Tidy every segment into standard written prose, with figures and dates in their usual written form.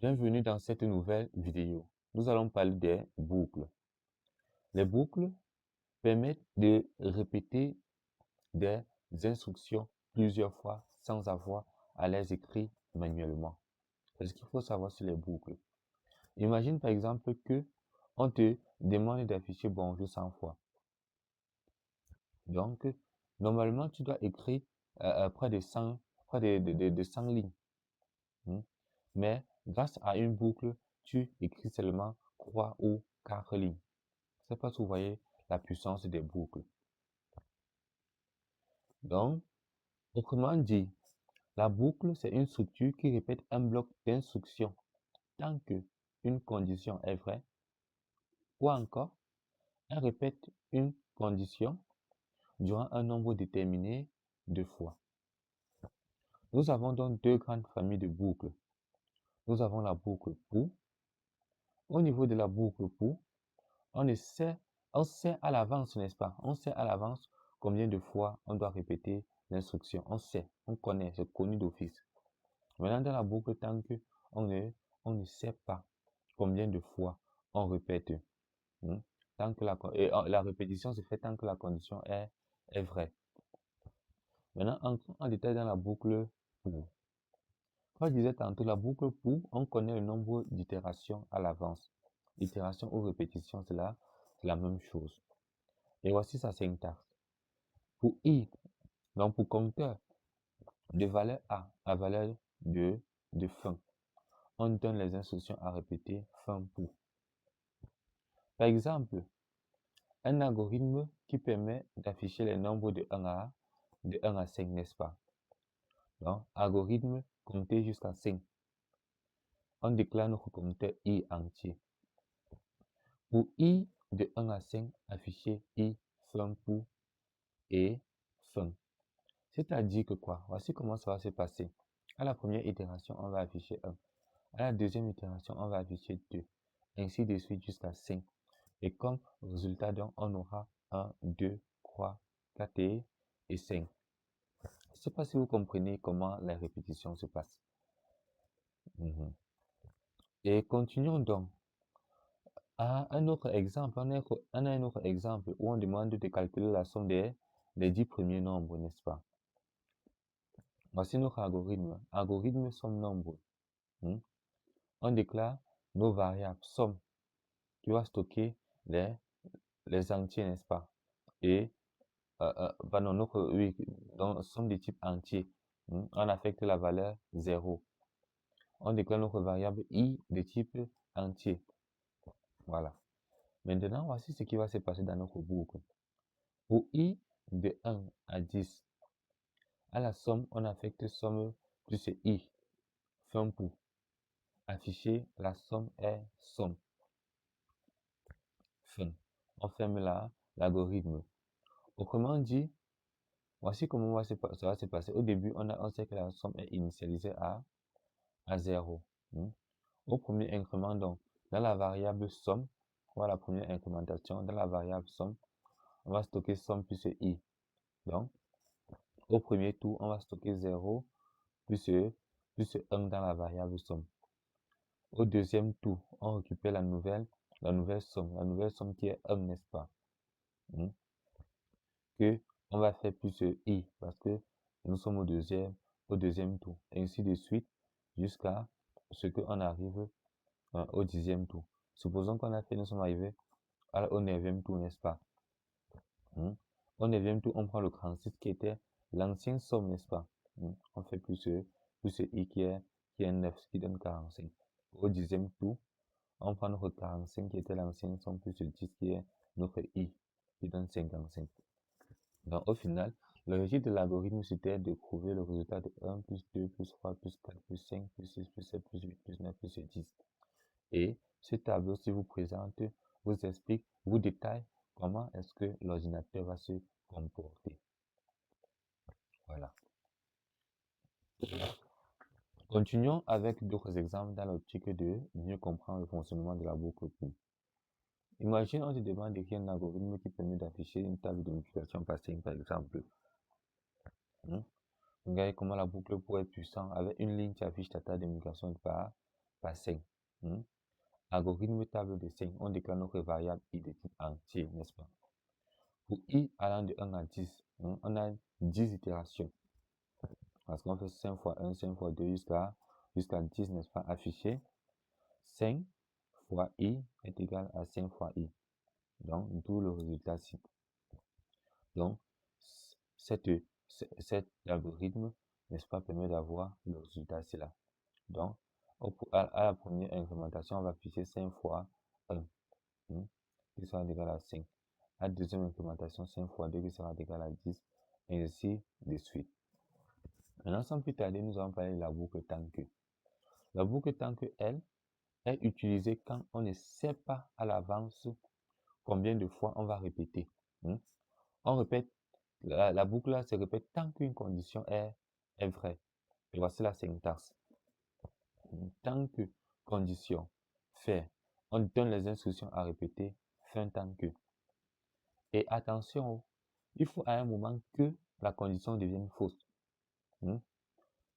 Bienvenue dans cette nouvelle vidéo. Nous allons parler des boucles. Les boucles permettent de répéter des instructions plusieurs fois sans avoir à les écrire manuellement. C'est ce qu'il faut savoir sur les boucles. Imagine par exemple que on te demande d'afficher bonjour 100 fois. Donc, normalement, tu dois écrire près de 100, de 100 lignes. Mais grâce à une boucle, tu écris seulement 3 ou 4 lignes. Je ne sais pas si vous voyez la puissance des boucles. Donc, autrement dit, la boucle, c'est une structure qui répète un bloc d'instructions tant que une condition est vraie, ou encore, elle répète une condition durant un nombre déterminé de fois. Nous avons donc deux grandes familles de boucles. Nous avons la boucle pour. Au niveau de la boucle pour, on sait à l'avance, n'est-ce pas? On sait à l'avance combien de fois on doit répéter l'instruction. On sait, on connaît, c'est connu d'office. Maintenant, dans la boucle, tant que on ne sait pas combien de fois on répète, tant que la répétition se fait tant que la condition est vraie. Maintenant, entrons en détail dans la boucle pour. Comme je disais tantôt, la boucle pour, on connaît le nombre d'itérations à l'avance. Itération ou répétition, c'est la même chose. Et voici sa syntaxe. Pour i, donc pour compteur de valeur a à valeur de fin, on donne les instructions à répéter fin pour. Par exemple, un algorithme qui permet d'afficher les nombres de 1 à 5, n'est-ce pas? Donc, algorithme compter jusqu'à 5. On déclare notre compteur i entier. Pour i de 1 à 5, afficher i fin pour et fin. C'est-à-dire que quoi? Voici comment ça va se passer. À la première itération, on va afficher 1. À la deuxième itération, on va afficher 2. Ainsi de suite jusqu'à 5. Et comme résultat, donc, on aura 1, 2, 3, 4 et 5. Je ne sais pas si vous comprenez comment la répétition se passe. Et continuons donc. À un autre exemple, on a un autre exemple où on demande de calculer la somme des 10 premiers nombres, n'est-ce pas? Voici notre algorithme. Algorithme somme nombre. On déclare nos variables somme qui va stocker les entiers, n'est-ce pas? Et donc somme de type entier. On affecte la valeur 0. On déclare notre variable i de type entier. Voilà. Maintenant, voici ce qui va se passer dans notre boucle. Pour i de 1 à 10, à la somme, on affecte somme plus i, fin pour. Afficher, la somme est somme. Fin. On ferme l'algorithme. Autrement dit, voici comment ça va se passer. Au début, on sait que la somme est initialisée à 0. Au premier incrément, donc, dans la variable somme, voilà la première incrémentation, dans la variable somme, on va stocker somme plus i. Donc, au premier tour, on va stocker 0 plus 1 dans la variable somme. Au deuxième tour, on récupère la nouvelle somme qui est 1, n'est-ce pas? Que on va faire plus i parce que nous sommes au deuxième tour. Et ainsi de suite jusqu'à ce qu'on arrive au 10e tour. Supposons nous sommes arrivés au 9e tour, n'est-ce pas? Au 9e tour, on prend le 36 qui était l'ancienne somme, n'est-ce pas? On fait plus i qui est 9, ce qui donne 45. Au 10e tour, on prend notre 45 qui était l'ancienne somme plus le 10 qui est notre i, qui donne 55. Donc, au final, l'objectif de l'algorithme, c'était de trouver le résultat de 1 plus 2 plus 3 plus 4 plus 5 plus 6 plus 7 plus 8 plus 9 plus 10. Et ce tableau, si vous présente, vous explique, vous détaille comment est-ce que l'ordinateur va se comporter. Voilà. Continuons avec d'autres exemples dans l'optique de mieux comprendre le fonctionnement de la boucle pour. Imagine, on te demande d'écrire un algorithme qui permet d'afficher une table de multiplication par 5, par exemple. Regardez comment la boucle pour être puissante. Avec une ligne qui affiche ta table de multiplication par par 5. Algorithme table de 5, on déclare notre variable i de type entier, n'est-ce pas? Pour i allant de 1 à 10, on a 10 itérations. Parce qu'on fait 5 fois 1, 5 fois 2 jusqu'à 10, n'est-ce pas? Affiché, 5 fois i est égal à 5 fois i. Donc, d'où le résultat ci. Donc, cet algorithme, n'est-ce pas, permet d'avoir le résultat ci là. Donc, à la première incrémentation, on va afficher 5 fois 1, qui sera égal à 5. À la deuxième incrémentation, 5 fois 2, qui sera égal à 10, et ainsi de suite. Maintenant, sans plus tarder, nous allons parler de la boucle tant que. La boucle tant que, elle, est utilisée quand on ne sait pas à l'avance combien de fois on va répéter. On répète, la boucle là se répète tant qu'une condition est vraie. Et voici la syntaxe. Tant que condition fait, on donne les instructions à répéter, fin tant que. Et attention, il faut à un moment que la condition devienne fausse.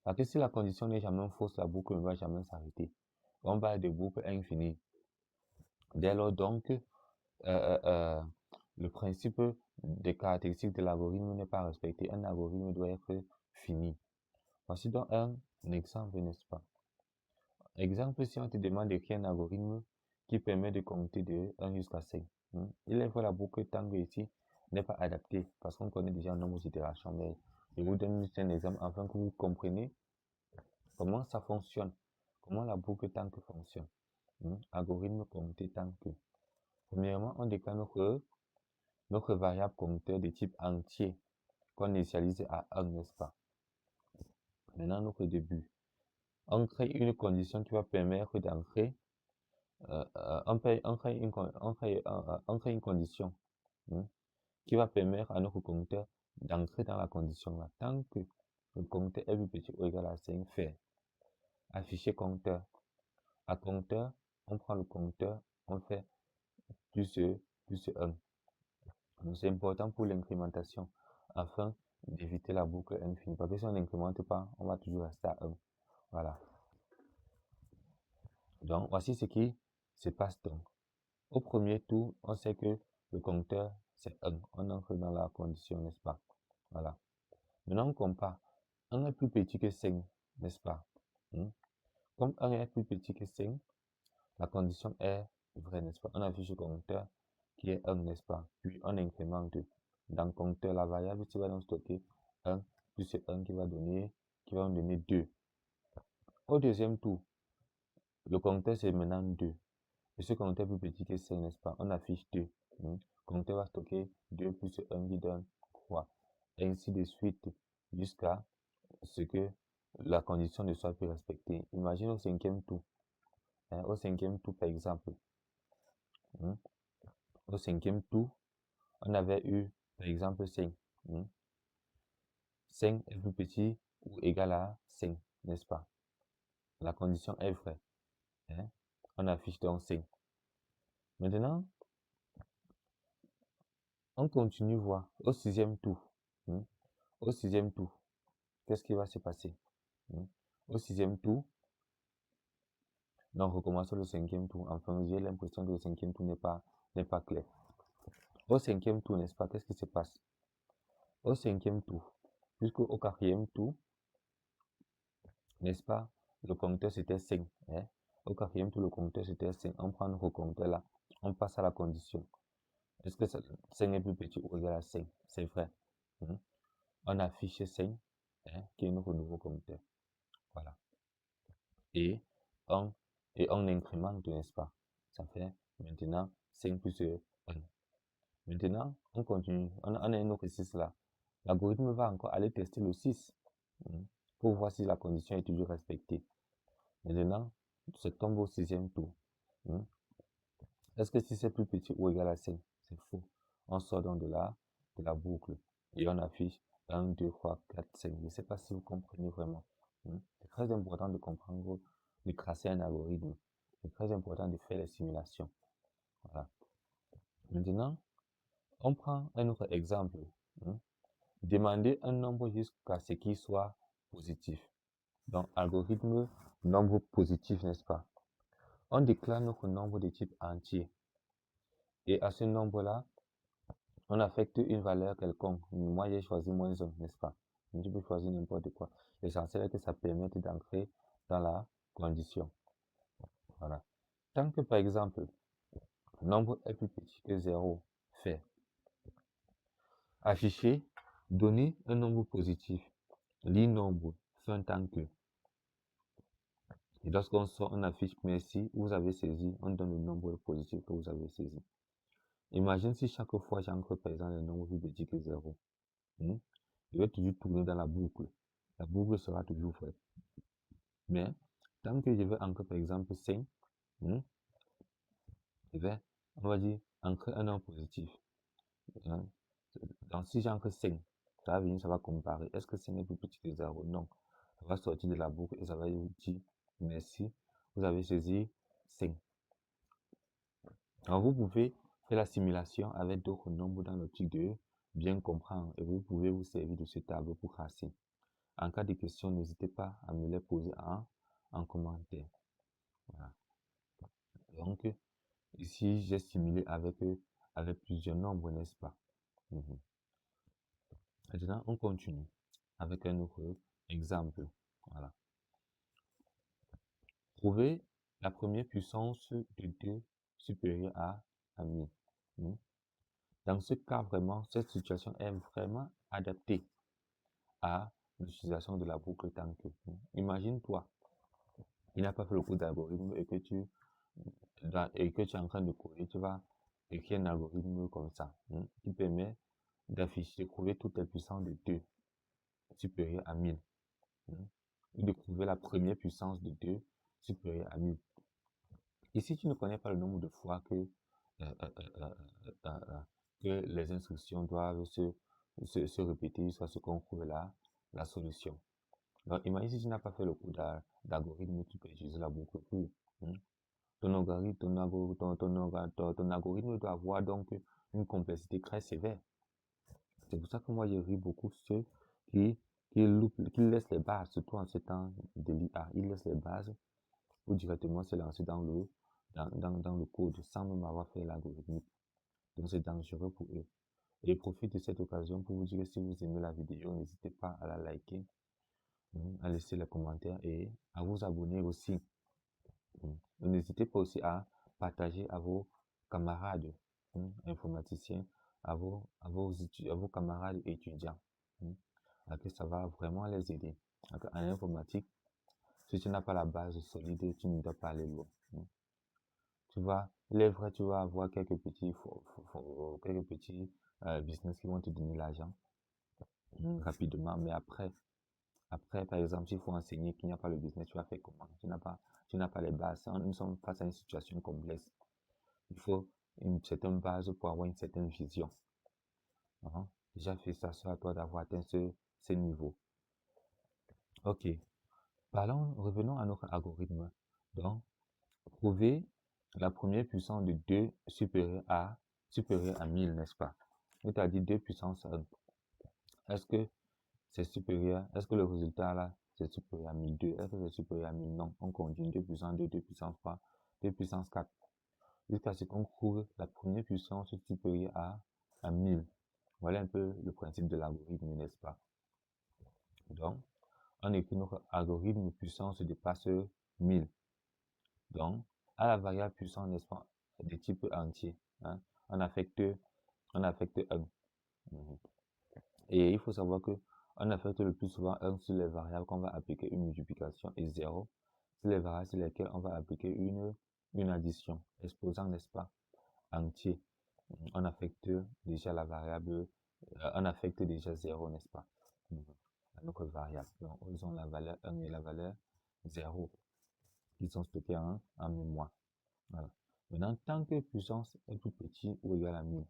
Parce que si la condition n'est jamais fausse, la boucle ne va jamais s'arrêter. On parle de boucle infinie. Dès lors donc, le principe des caractéristiques de l'algorithme n'est pas respecté. Un algorithme doit être fini. Voici donc un exemple, n'est-ce pas? Exemple, si on te demande d'écrire un algorithme qui permet de compter de 1 jusqu'à 5. Il est vrai la boucle tant que ici n'est pas adaptée parce qu'on connaît déjà un nombre d'itérations. Mais je vous donne juste un exemple afin que vous compreniez comment ça fonctionne, comment la boucle tant que fonctionne. Algorithme compter tant que. Premièrement, on déclare notre variable compteur de type entier qu'on initialise à 1, n'est-ce pas? Maintenant, notre début. On crée une condition qui va permettre d'entrer. On crée une condition qui va permettre à notre compteur d'entrer dans la condition là. Tant que le compteur est plus petit ou égal à 5, fait afficher compteur. À compteur, on prend le compteur, on fait plus 1. C'est important pour l'incrémentation afin d'éviter la boucle infinie. Parce que si on n'incrémente pas, on va toujours rester à 1. Voilà. Donc, voici ce qui se passe donc. Au premier tour, on sait que le compteur, c'est 1. On entre dans la condition, n'est-ce pas? Voilà. Maintenant, on compare. 1 est plus petit que 5, n'est-ce pas? Comme 1 est plus petit que 5, la condition est vraie, n'est-ce pas? On affiche le compteur qui est 1, n'est-ce pas? Puis on incrémente dans le compteur la variable qui va donc stocker 1 plus 1 qui va nous donner 2. Au deuxième tour, le compteur c'est maintenant 2. Et ce compteur est plus petit que 5, n'est-ce pas? On affiche 2. Le compteur va stocker 2 plus 1 qui donne 3. Et ainsi de suite jusqu'à ce que la condition ne soit plus respectée. Imagine au cinquième tour. Au cinquième tour, par exemple. Au cinquième tour, on avait eu, par exemple, 5. 5 est plus petit ou égal à 5, n'est-ce pas? La condition est vraie. On affiche donc 5. Maintenant, on continue voir au sixième tour. Au sixième tour, qu'est-ce qui va se passer? Au sixième tour, donc recommençons le cinquième tour. Enfin, j'ai l'impression que le cinquième tour n'est pas clair. Au cinquième tour, n'est-ce pas? Qu'est-ce qui se passe? Au cinquième tour, jusqu'au quatrième tour, n'est-ce pas? Le compteur c'était 5. Au quatrième tour, le compteur c'était 5. On prend notre compteur là, on passe à la condition. Est-ce que 5 est plus petit ou égal à 5? C'est vrai. On affiche 5, qui est notre nouveau compteur. Voilà. Et on incrémente, n'est-ce pas? Ça fait maintenant 5 plus 1. Maintenant, on continue. On a un autre 6 là. L'algorithme va encore aller tester le 6 pour voir si la condition est toujours respectée. Maintenant, ça tombe au sixième tour. Est-ce que si c'est plus petit ou égal à 5? C'est faux. On sort donc de la boucle et on affiche 1, 2, 3, 4, 5. Je ne sais pas si vous comprenez vraiment. C'est très important de comprendre, de tracer un algorithme. C'est très important de faire les simulations. Voilà. Maintenant, on prend un autre exemple. Demander un nombre jusqu'à ce qu'il soit positif. Donc, algorithme nombre positif, n'est-ce pas? On déclare notre nombre de type entier. Et à ce nombre-là, on affecte une valeur quelconque. Moi, j'ai choisi moins 1, n'est-ce pas? Tu peux choisir n'importe quoi. L'essentiel est que ça permette d'entrer dans la condition. Voilà. Tant que, par exemple, le nombre est plus petit que 0 fait afficher, donner un nombre positif, l'innombre fait un tant que. Et lorsqu'on sort, on affiche merci, vous avez saisi, on donne le nombre positif que vous avez saisi. Imagine si chaque fois j'entre par exemple le nombre plus petit que 0. Je vais toujours tourner dans la boucle. La boucle sera toujours faite. Mais tant que je vais ancrer par exemple 5, je vais, on va dire, ancrer un nombre positif. Donc si j'ancre 5, ça va venir, ça va comparer. Est-ce que 5 est plus petit que 0? Non. Ça va sortir de la boucle et ça va dire merci, vous avez saisi 5. Alors vous pouvez faire la simulation avec d'autres nombres dans l'optique de bien comprendre et vous pouvez vous servir de ce tableau pour tracer. En cas de question, n'hésitez pas à me les poser en commentaire. Voilà. Donc, ici, j'ai simulé avec plusieurs nombres, n'est-ce pas? Maintenant, on continue avec un autre exemple. Voilà. Trouver la première puissance de 2 supérieure à 1000. Dans ce cas, vraiment, cette situation est vraiment adaptée à l'utilisation de la boucle tant que. Imagine-toi, il n'a pas fait le cours d'algorithme et que tu es en train de coder, tu vas écrire un algorithme comme ça, qui permet d'afficher, de trouver toutes les puissances de 2 supérieures à 1000. Ou de trouver la première puissance de 2 supérieure à 1000. Et si tu ne connais pas le nombre de fois que les instructions doivent se répéter jusqu'à ce qu'on trouve la solution. Donc, imagine si tu n'as pas fait le cours d'algorithme, tu peux utiliser la boucle pour. Ton algorithme doit avoir donc une complexité très sévère. C'est pour ça que moi, je ris beaucoup ceux qui laissent les bases, surtout en ce temps de l'IA. Ils laissent les bases pour directement se lancer dans le code sans même avoir fait l'algorithme. Donc, c'est dangereux pour eux. Et profite de cette occasion pour vous dire que si vous aimez la vidéo, n'hésitez pas à la liker, à laisser les commentaires et à vous abonner aussi. N'hésitez pas aussi à partager à vos camarades informaticiens, à vos camarades étudiants. Que ça va vraiment les aider. En informatique, si tu n'as pas la base solide, tu ne dois pas aller loin. Il est vrai, tu vas avoir quelques petits business qui vont te donner l'argent rapidement, mais après, par exemple, s'il faut enseigner qu'il n'y a pas le business, tu vas faire comment? Tu n'as pas les bases. Nous sommes face à une situation complexe. Il faut une certaine base pour avoir une certaine vision. Déjà, félicitations à toi d'avoir atteint ce niveau. Ok. Revenons à notre algorithme. Donc, trouver la première puissance de 2 supérieure à 1000, n'est-ce pas? C'est-à-dire 2 puissance 1. Est-ce que c'est supérieur? Est-ce que le résultat là, c'est supérieur à 1002? Est-ce que c'est supérieur à 1000? Non. On continue 2 puissance 2, 2 puissance 3, 2 puissance 4. Jusqu'à ce qu'on trouve la première puissance supérieure à 1000. Voilà un peu le principe de l'algorithme, n'est-ce pas? Donc, on écrit notre algorithme puissance dépasse 1000. Donc, à la variable puissance, n'est-ce pas, de type entier, on affecte 1. Et il faut savoir que on affecte le plus souvent 1 sur les variables qu'on va appliquer une multiplication et 0 sur les variables sur lesquelles on va appliquer une addition. Exposant, n'est-ce pas, entier. On affecte déjà la variable, on affecte déjà 0, n'est-ce pas, à notre variable. Donc, ils ont la valeur 1 et la valeur 0 qui sont stockés en mémoire. Voilà. Maintenant, tant que puissance est plus petit ou égal à 1000,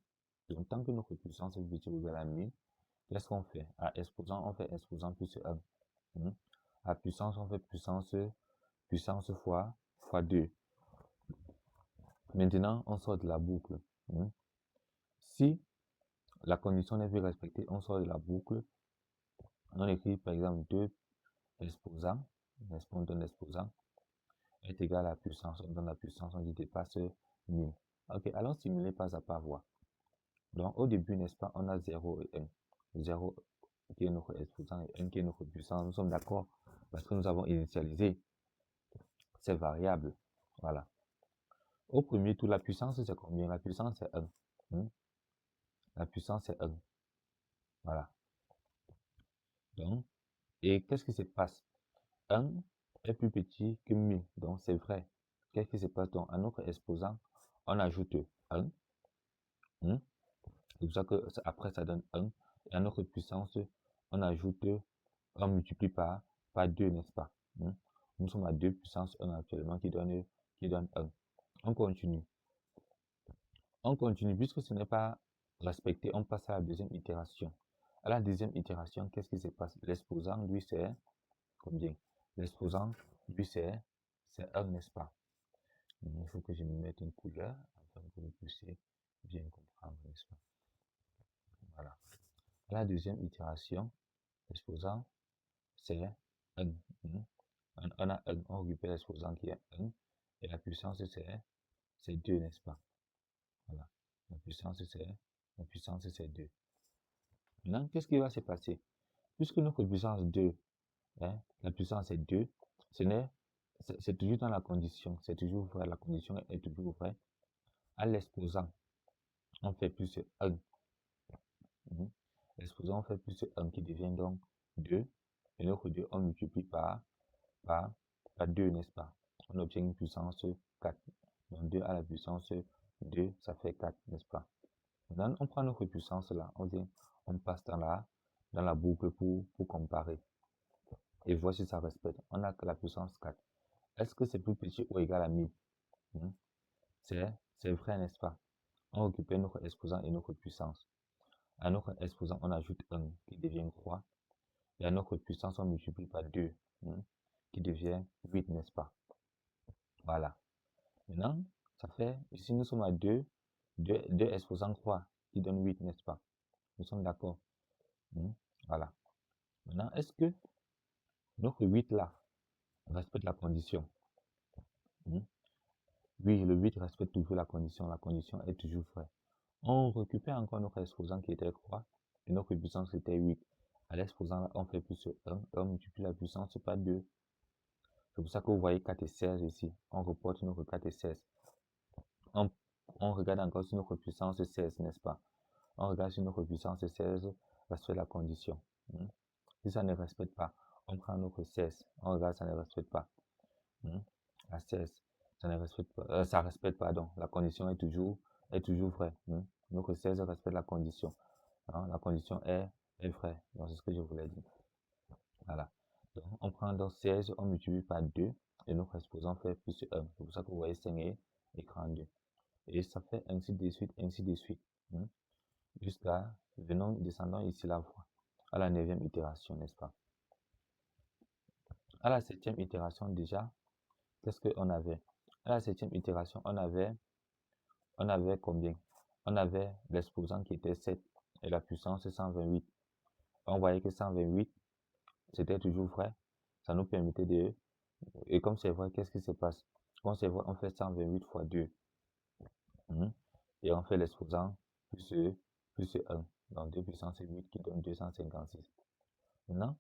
donc tant que notre puissance est plus petit ou égal à 1000, qu'est-ce qu'on fait? À exposant, on fait exposant plus 1. À puissance, on fait puissance fois 2. Maintenant, on sort de la boucle. Si la condition n'est plus respectée, on sort de la boucle. On écrit par exemple 2 exposant n'est-ce pas, on donne l'exposant, est égal à la puissance, on donne la puissance, on dit dépasse 1000. Ok, allons simuler pas à pas voir. Donc, au début, n'est-ce pas, on a 0 et 1. 0 qui est notre exposant et 1 qui est notre puissance. Nous sommes d'accord parce que nous avons initialisé ces variables. Voilà. Au premier tour, la puissance, c'est combien? La puissance, c'est 1. La puissance, c'est 1. Voilà. Donc, et qu'est-ce qui se passe? 1 est plus petit que 1000. Donc, c'est vrai. Qu'est-ce qui se passe? Donc, à notre exposant, on ajoute 1. C'est pour ça que après, ça donne 1. Et à notre puissance, on ajoute, on multiplie par 2, n'est-ce pas? Nous sommes à 2 puissance 1 actuellement qui donne 1. On continue. On continue, puisque ce n'est pas respecté, on passe à la deuxième itération. À la deuxième itération, qu'est-ce qui se passe? L'exposant, lui, c'est combien? L'exposant, lui, c'est 1, n'est-ce pas? Il faut que je me mette une couleur afin que vous puissiez bien comprendre, n'est-ce pas? Voilà. À la deuxième itération, l'exposant, c'est 1. On a 1, on récupère l'exposant qui est 1, et la puissance, c'est 2, n'est-ce pas? Voilà. La puissance, c'est 2. Maintenant, qu'est-ce qui va se passer? Puisque notre puissance 2, la puissance est 2, c'est toujours dans la condition, c'est toujours vrai, la condition est toujours vraie. À l'exposant, on fait plus 1. L'exposant, on fait plus 1 qui devient donc 2. Et notre 2, on multiplie par 2, n'est-ce pas? On obtient une puissance 4. Donc 2 à la puissance 2, ça fait 4, n'est-ce pas? Maintenant, on prend notre puissance là, on passe dans la boucle pour comparer. Et voir si ça respecte. On a que la puissance 4. Est-ce que c'est plus petit ou égal à 1000? C'est vrai, n'est-ce pas? On récupère notre exposant et notre puissance. À notre exposant, on ajoute 1 qui devient 3. Et à notre puissance, on multiplie par 2 qui devient 8, n'est-ce pas? Voilà. Maintenant, ça fait, ici nous sommes à 2 exposants 3 qui donne 8, n'est-ce pas? Nous sommes d'accord? Voilà. Maintenant, est-ce que notre 8 là respecte la condition? Oui, le 8 respecte toujours la condition est toujours vraie. On récupère encore notre exposant qui était 3 et notre puissance était 8. À l'exposant, on fait plus 1 et on multiplie la puissance par 2. C'est pour ça que vous voyez 4 et 16 ici. On reporte notre 4 et 16. On regarde encore sur notre puissance 16, n'est-ce pas? On regarde sur notre puissance 16, respecte la condition. Si ça ne respecte pas, on prend notre 16. On regarde, ça ne respecte pas. La 16, ça ne respecte pas. Ça respecte, pardon. La condition est toujours vraie. Notre 16 respecte la condition. La condition est vraie. Donc, c'est ce que je voulais dire. Voilà. Donc, on prend donc 16, on multiplie par 2 et notre exposant fait plus 1. C'est pour ça que vous voyez 5 et 32. Et ça fait ainsi de suite, ainsi de suite. Jusqu'à, descendons ici la voie. À la 9e itération, n'est-ce pas? À la 7e itération, déjà, qu'est-ce qu'on avait? À la 7e itération, on avait combien? On avait l'exposant qui était 7 et la puissance 128. On voyait que 128, c'était toujours vrai. Ça nous permettait de... Et comme c'est vrai, qu'est-ce qui se passe? Quand c'est vrai, on fait 128 fois 2. Et on fait l'exposant plus 1. Donc 2 puissance 8 qui donne 256. Maintenant,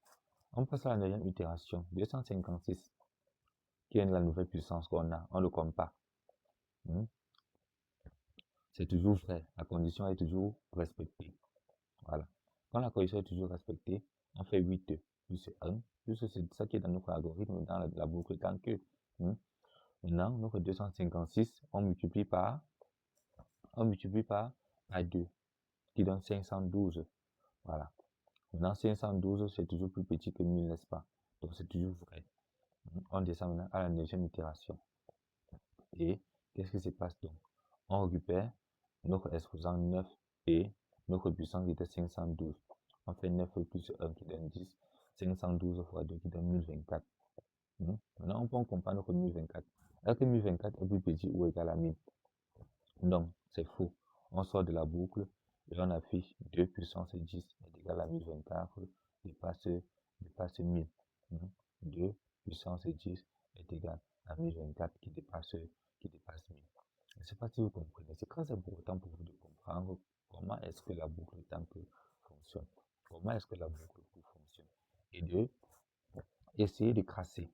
on passe à la 9e itération. 256, qui est la nouvelle puissance qu'on a. On le compare. C'est toujours vrai. La condition est toujours respectée. Voilà. Quand la condition est toujours respectée, on fait 8 plus 1, plus c'est ça qui est dans notre algorithme, dans la boucle tant que. Maintenant, notre 256, on multiplie par 2, qui donne 512. Voilà. Maintenant, 512, c'est toujours plus petit que 1000, n'est-ce pas? Donc, c'est toujours vrai. On descend maintenant à la 9e itération. Et qu'est-ce qui se passe donc? On récupère notre exposant 9 et notre puissance qui était 512. On fait 9 plus 1 qui donne 10. 512 fois 2 qui donne 1024. Maintenant, on peut comparer notre 1024. Est-ce que 1024 est plus petit ou égal à 1000? Non, c'est faux. On sort de la boucle et on affiche 2 puissance 10 est égal à 1024 dépasse 1000. 2 puissance 10 est égal à 1024 qui dépasse 1000. Je ne sais pas si vous comprenez. C'est très important pour vous de comprendre comment est-ce que la boucle temple fonctionne. Comment est-ce que la boucle fonctionne. Et de essayer de tracer.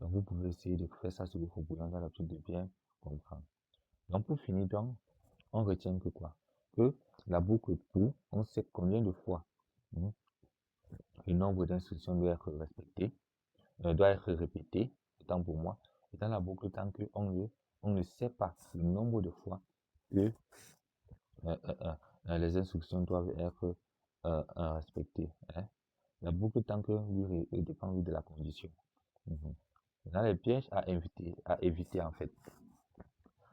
Donc, vous pouvez essayer de faire ça sur votre brouillon dans l'habitude de bien comprendre. Donc, pour finir, donc, on retient que quoi? Que la boucle pour, on sait combien de fois le nombre d'instructions doit être respecté, doit être répété, autant pour moi. Et dans la boucle, tant qu'on ne sait pas le nombre de fois que les instructions doivent être respectées. Hein. La boucle, tant que lui dépend de la condition. Dans les pièges à éviter en fait.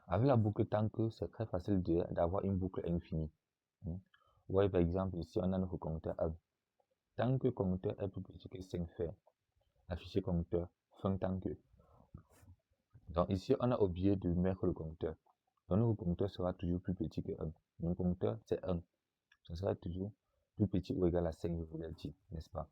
Avec la boucle tant que, c'est très facile d'avoir une boucle infinie. Vous voyez par exemple ici, on a notre compteur 1. Tant que compteur est plus petit que 5 faire, afficher compteur fin tant que. Donc ici, on a oublié de mettre le compteur. Donc notre compteur sera toujours plus petit que 1. Mon compteur, c'est 1. Ce sera toujours plus petit ou égal à 5, je voulais dire, n'est-ce pas?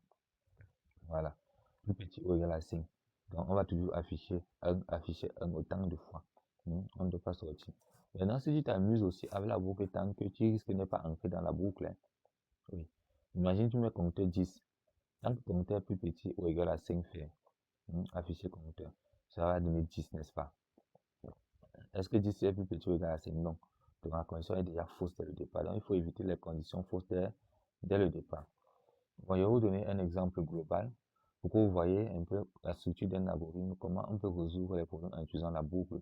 Voilà. Plus petit ou égal à 5. Donc on va toujours afficher 1 autant de fois. On ne doit pas sortir. Maintenant, si tu t'amuses aussi avec la boucle tant que tu risques de ne pas entrer dans la boucle. Hein. Oui. Imagine tu mets compteur 10. Tant que compteur est plus petit ou égal à 5 fait, afficher compteur, ça va donner 10, n'est-ce pas? Est-ce que 10 est plus petit ou égal à 5? Non. Donc la condition est déjà fausse dès le départ. Donc il faut éviter les conditions fausses dès le départ. Bon, je vais vous donner un exemple global pour que vous voyez un peu la structure d'un algorithme, comment on peut résoudre les problèmes en utilisant la boucle,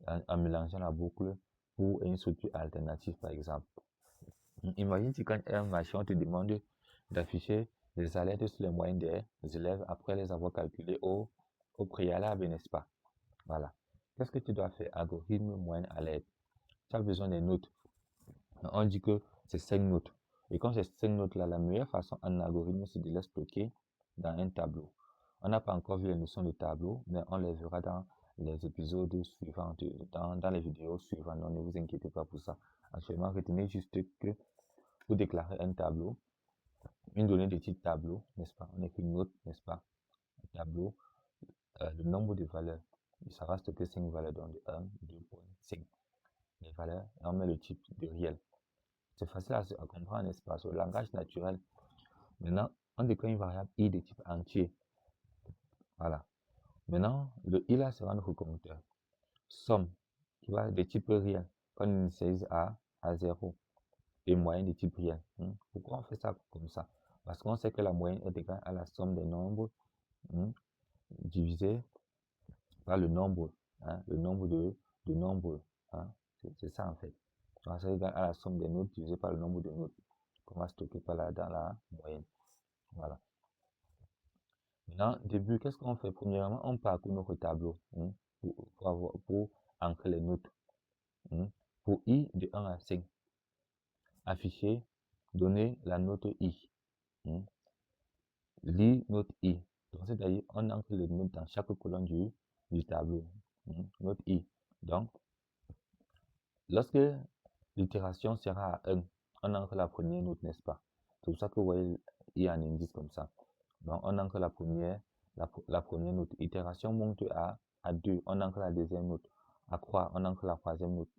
en mélangeant la boucle pour une structure alternative par exemple. Imagine si quand un machin te demande d'afficher les alertes sur les moyennes des élèves après les avoir calculées au préalable, n'est-ce pas? Voilà. Qu'est-ce que tu dois faire? Algorithme moyenne alerte. Tu as besoin des notes. On dit que c'est 5 notes. Et quand c'est 5 notes-là, la meilleure façon en algorithme, c'est de les stocker dans un tableau. On n'a pas encore vu les notions de tableau, mais on les verra dans les épisodes suivants, dans les vidéos suivantes. Donc, ne vous inquiétez pas pour ça. Actuellement, retenez juste que pour déclarer un tableau, une donnée de type tableau, n'est-ce pas? On écrit une note, n'est-ce pas? Un tableau, le nombre de valeurs. Il sera stocké 5 valeurs, donc de 1, 2, 5. Les valeurs, et on met le type de réel. C'est facile à comprendre, n'est-ce pas? Sur le langage naturel. Maintenant, on déclare une variable i de type entier. Voilà. Maintenant, le i là sera notre compteur. Somme, qui va de type réel, qu'on initialise à 0. Et moyenne de type réel. Pourquoi on fait ça comme ça? Parce qu'on sait que la moyenne est égale à la somme des nombres divisé par le nombre. Le nombre de nombres. C'est ça en fait. Donc, c'est égal à la somme des notes divisé par le nombre de notes qu'on va stocker dans la moyenne. Voilà. Maintenant, début, qu'est-ce qu'on fait? Premièrement, on parcourt notre tableau pour ancrer les notes. Pour i de 1 à 5, afficher, donner la note i. Lit note i. Donc, c'est-à-dire, on ancre les notes dans chaque colonne du tableau. Note i. Donc, lorsque l'itération sera à 1, on ancre la première note, n'est-ce pas? C'est pour ça que vous voyez i en indice comme ça. Donc, on ancre la première note. Itération monte à 2, on ancre la deuxième note. À 3, on ancre la troisième note.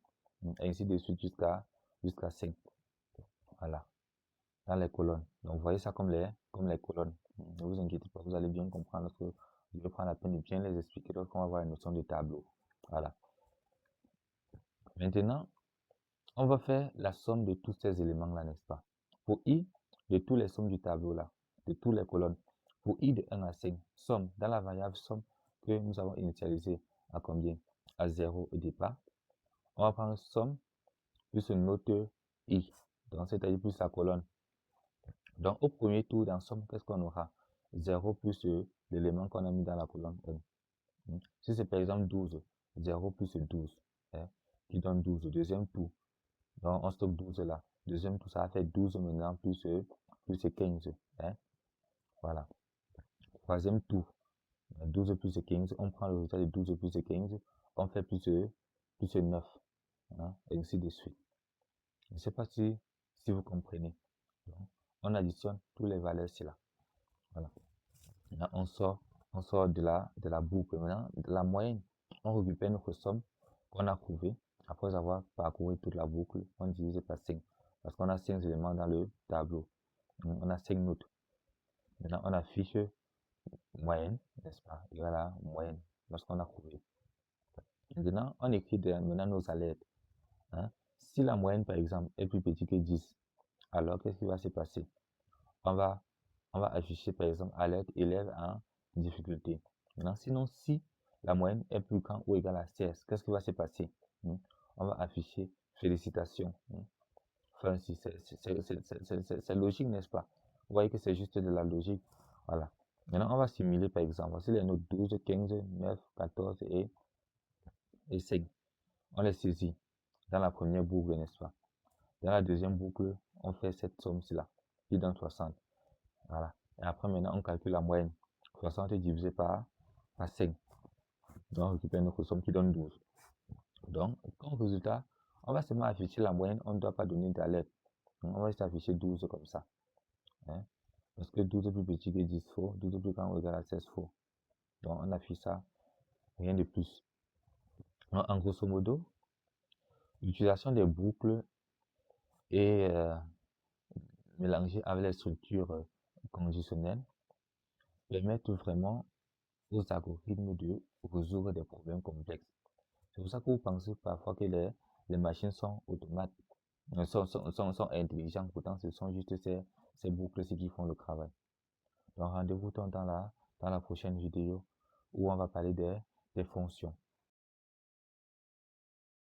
Ainsi de suite jusqu'à 5. Voilà. Dans les colonnes. Donc, vous voyez ça comme les colonnes. Ne vous inquiétez pas, vous allez bien comprendre que je vais prendre la peine de bien les expliquer lorsqu'on va voir la notion de tableau. Voilà. Maintenant, on va faire la somme de tous ces éléments-là, n'est-ce pas? Pour i, de tous les sommes du tableau là, de toutes les colonnes. Pour i de 1 à 5, somme, dans la variable somme que nous avons initialisée à combien? À 0 au départ. On va prendre somme plus une note i. Donc, c'est-à-dire plus la colonne. Donc, au premier tour, dans somme, qu'est-ce qu'on aura? 0 plus l'élément qu'on a mis dans la colonne 1. Si c'est par exemple 12, 0 plus 12, qui donne 12. Deuxième tour, donc on stocke 12 là. Deuxième tour, ça va faire 12 maintenant plus 15. Voilà. Troisième tour, 12 plus 15, on prend le résultat de 12 plus 15, on fait plus 9. Et ainsi de suite. Je ne sais pas si vous comprenez. Donc, on additionne toutes les valeurs, c'est là. Voilà. Là, on sort On sort de la boucle. Maintenant, de la moyenne, on récupère notre somme qu'on a trouvée. Après avoir parcouru toute la boucle, on divise par 5. Parce qu'on a 5 éléments dans le tableau. On a 5 notes. Maintenant, on affiche moyenne, n'est-ce pas, égal à moyenne, lorsqu'on a trouvé. Maintenant, on écrit maintenant nos alertes. Hein. Si la moyenne, par exemple, est plus petite que 10, alors qu'est-ce qui va se passer? On va afficher, par exemple, alerte élève en difficulté. Maintenant, sinon, si la moyenne est plus grande ou égale à 16, qu'est-ce qui va se passer? On va afficher félicitations. Enfin, c'est logique, n'est-ce pas? Vous voyez que c'est juste de la logique. Voilà. Maintenant, on va simuler, par exemple, voici les notes 12, 15, 9, 14 et 5. On les saisit dans la première boucle, n'est-ce pas? Dans la deuxième boucle, on fait cette somme-ci-là, qui donne 60. Voilà. Et après, maintenant, on calcule la moyenne. 60 divisé par 5. Donc, on récupère notre somme qui donne 12. Donc, comme résultat, on va seulement afficher la moyenne, on ne doit pas donner d'alerte. On va juste afficher 12 comme ça. Hein? Parce que 12 est plus petit que 10 faux, 12 est plus grand ou égal à 16 faux. Donc, on affiche ça, rien de plus. Donc, en grosso modo, l'utilisation des boucles est mélangée avec les structures conditionnelles permettent vraiment aux algorithmes de résoudre des problèmes complexes. C'est pour ça que vous pensez parfois que les machines sont automates, sont intelligentes, pourtant ce sont juste ces boucles qui font le travail. Donc rendez-vous dans la prochaine vidéo où on va parler des fonctions.